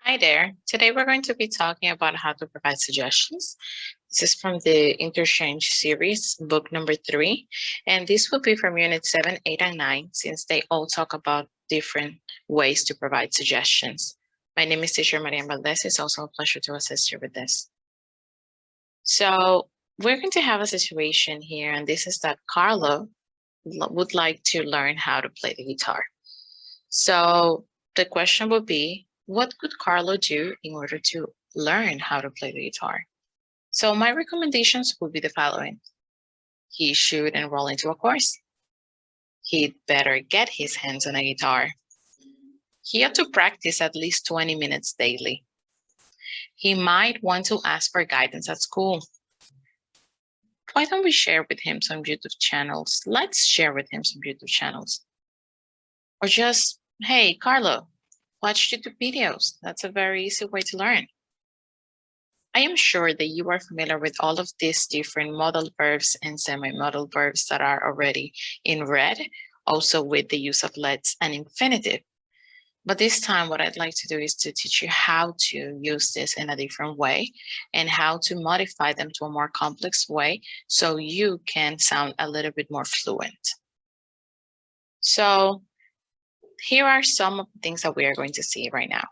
Hi there. Today we're going to be talking about how to provide suggestions. This is from the Interchange series, book number 3, and this will be from unit 7, 8, and 9, since they all talk about different ways to provide suggestions. My name is teacher Marian Valdez. It's also a pleasure to assist you with this. So we're going to have a situation here, and this is that Carlo would like to learn how to play the guitar. So the question would be, what could Carlo do in order to learn how to play the guitar? So my recommendations would be the following. He should enroll into a course. He'd better get his hands on a guitar. He ought to practice at least 20 minutes daily. He might want to ask for guidance at school. Why don't we share with him some YouTube channels? Let's share with him some YouTube channels. Or just, hey, Carlo, watch YouTube videos. That's a very easy way to learn. I am sure that you are familiar with all of these different modal verbs and semi-modal verbs that are already in red, also with the use of let's and infinitive. But this time, what I'd like to do is to teach you how to use this in a different way and how to modify them to a more complex way so you can sound a little bit more fluent. So here are some of the things that we are going to see right now.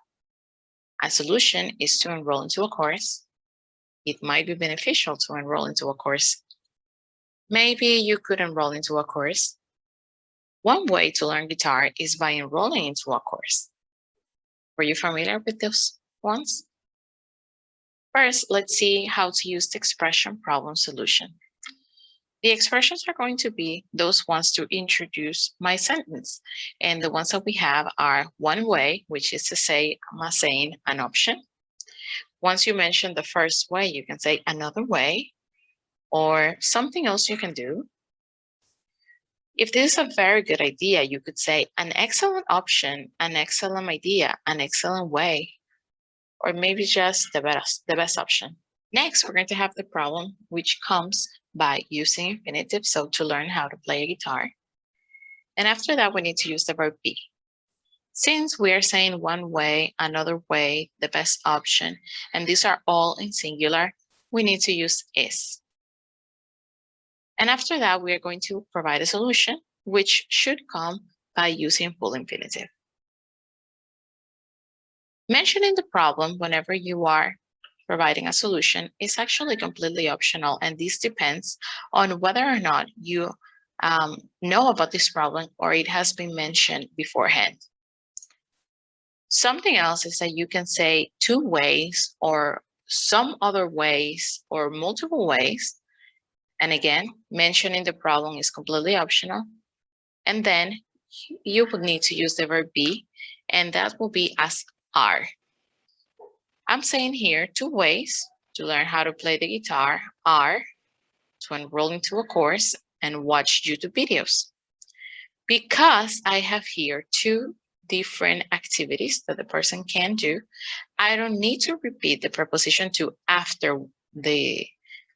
A solution is to enroll into a course. It might be beneficial to enroll into a course. Maybe you could enroll into a course. One way to learn guitar is by enrolling into a course. Were you familiar with those ones? First, let's see how to use the expression problem solution. The expressions are going to be those ones to introduce my sentence. And the ones that we have are one way, which is to say, I'm saying an option. Once you mention the first way, you can say another way or something else you can do. If this is a very good idea, you could say an excellent option, an excellent idea, an excellent way, or maybe just the best option. Next, we're going to have the problem, which comes by using infinitive, so to learn how to play a guitar. And after that, we need to use the verb be. Since we are saying one way, another way, the best option, and these are all in singular, we need to use is. And after that, we are going to provide a solution, which should come by using full infinitive. Mentioning the problem whenever you are providing a solution is actually completely optional, and this depends on whether or not you know about this problem or it has been mentioned beforehand. Something else is that you can say two ways or some other ways or multiple ways. And again, mentioning the problem is completely optional. And then you would need to use the verb be, and that will be as are. I'm saying here 2 ways to learn how to play the guitar are to enroll into a course and watch YouTube videos. Because I have here 2 different activities that the person can do, I don't need to repeat the preposition to after the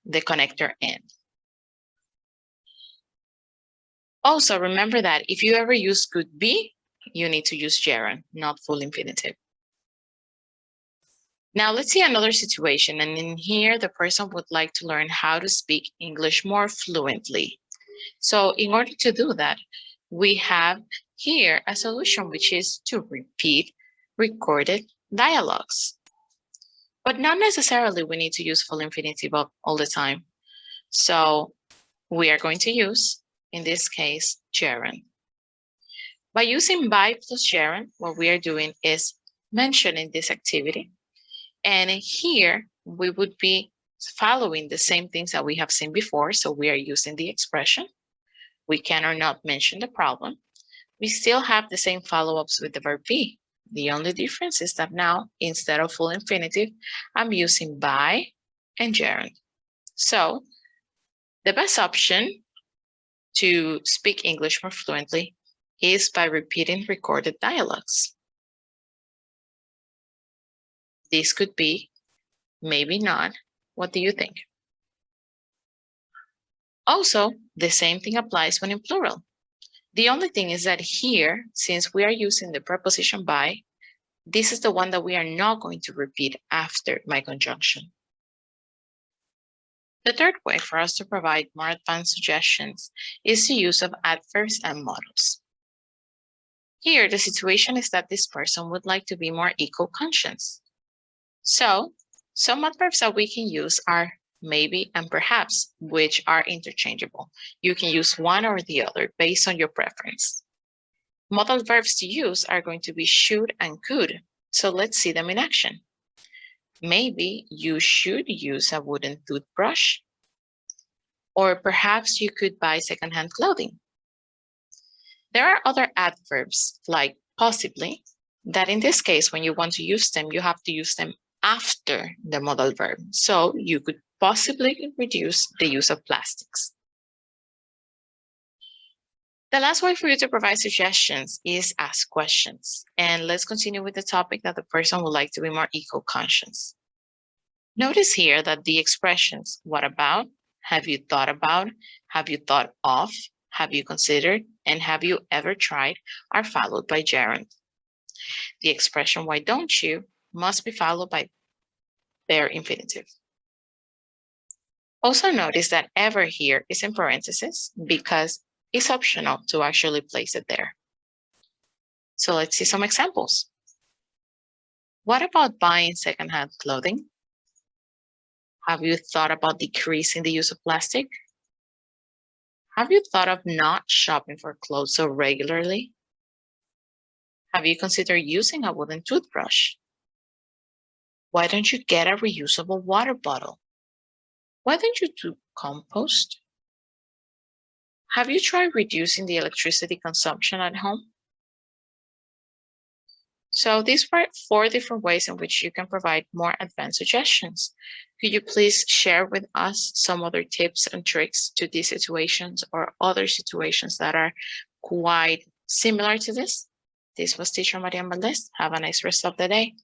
connector end. Also, remember that if you ever use could be, you need to use gerund, not full infinitive. Now let's see another situation. And in here, the person would like to learn how to speak English more fluently. So in order to do that, we have here a solution, which is to repeat recorded dialogues. But not necessarily we need to use full infinitive all the time. So we are going to use, in this case, gerund. By using by plus gerund, what we are doing is mentioning this activity. And here we would be following the same things that we have seen before. So we are using the expression. We can or not mention the problem. We still have the same follow-ups with the verb be. The only difference is that now, instead of full infinitive, I'm using by and gerund. So the best option to speak English more fluently is by repeating recorded dialogues. This could be, maybe not. What do you think? Also, the same thing applies when in plural. The only thing is that here, since we are using the preposition by, This is the one that we are not going to repeat after my conjunction. The third way for us to provide more advanced suggestions is the use of adverbs and modals. Here, the situation is that this person would like to be more eco-conscious. So, some adverbs that we can use are maybe and perhaps, which are interchangeable. You can use one or the other based on your preference. Modal verbs to use are going to be should and could. So let's see them in action. Maybe you should use a wooden toothbrush. Or perhaps you could buy secondhand clothing. There are other adverbs like possibly, that in this case, when you want to use them, you have to use them after the modal verb. So you could possibly reduce the use of plastics. The last way for you to provide suggestions is ask questions. And let's continue with the topic that the person would like to be more eco-conscious. Notice here that the expressions, what about, have you thought about, have you thought of, have you considered, and have you ever tried are followed by gerund. The expression, why don't you, must be followed by bare infinitive. Also notice that ever here is in parentheses because it's optional to actually place it there. So let's see some examples. What about buying secondhand clothing? Have you thought about decreasing the use of plastic? Have you thought of not shopping for clothes so regularly? Have you considered using a wooden toothbrush? Why don't you get a reusable water bottle? Why don't you do compost? Have you tried reducing the electricity consumption at home? So these were 4 different ways in which you can provide more advanced suggestions. Could you please share with us some other tips and tricks to these situations or other situations that are quite similar to this? This was teacher Marian Valdez. Have a nice rest of the day.